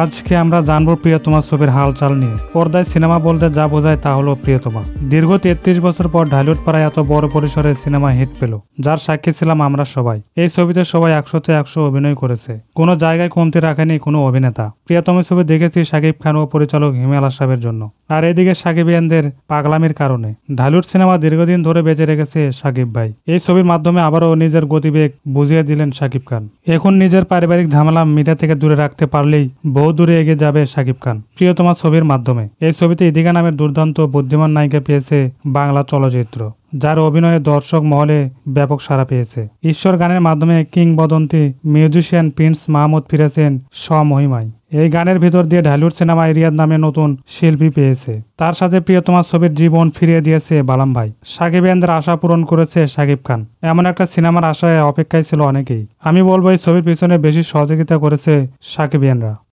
আজকে আমরা জানবো প্রিয়তমা ছবির হালচাল নিয়ে। পর্দায় সিনেমা বলতে যা বোঝায় তা হলো প্রিয়তমা। দীর্ঘ 33 বছর পর ঢালিউড পাড়ায় এত বড় পরিসরে সিনেমা হিট পেল, যার সাক্ষী ছিলাম আমরা সবাই। এই ছবিতে সবাই 100-তে 100 অভিনয় করেছে, কোনো জায়গায় কমতি রাখেনি কোনো অভিনেতা। প্রিয়তমা ছবি দেখেছি শাকিব খান ও পরিচালক হিমেল আশরাফের জন্য, আর এদিকে সাকিবিয়ানদের পাগলামির কারণে। ঢালিউড সিনেমা দীর্ঘদিন ধরে বেঁচে রেখেছে সাকিব ভাই। এই ছবির মাধ্যমে আবারও নিজের গতিবেগ বুঝিয়ে দিলেন সাকিব খান। এখন নিজের পারিবারিক ঝামেলা মিডিয়া থেকে দূরে রাখতে পারলেই বহু দূরে এগিয়ে যাবে সাকিব খান প্রিয়তমা ছবির মাধ্যমে। এই ছবিতে ইদিকা নামের দুর্দান্ত বুদ্ধিমান নায়িকা পেয়েছে বাংলা চলচ্চিত্র, যার অভিনয়ে দর্শক মহলে ব্যাপক সাড়া পেয়েছে। ঈশ্বর গানের মাধ্যমে কিংবদন্তি মিউজিশিয়ান প্রিন্স মাহমুদ ফিরেছেন স্বমহিমায়। এই গানের ভিতর দিয়ে ঢালিউড সিনেমায় রিয়াদ নামে নতুন শিল্পী পেয়েছে। তার সাথে প্রিয়তমা ছবির জীবন ফিরিয়ে দিয়েছে বালাম ভাই। সাকিবিয়ানদের আশা পূরণ করেছে সাকিব খান। এমন একটা সিনেমার আশায় অপেক্ষায় ছিল অনেকেই। আমি বলবো এই ছবির পিছনে বেশি সহযোগিতা করেছে সাকিবিয়ানরা।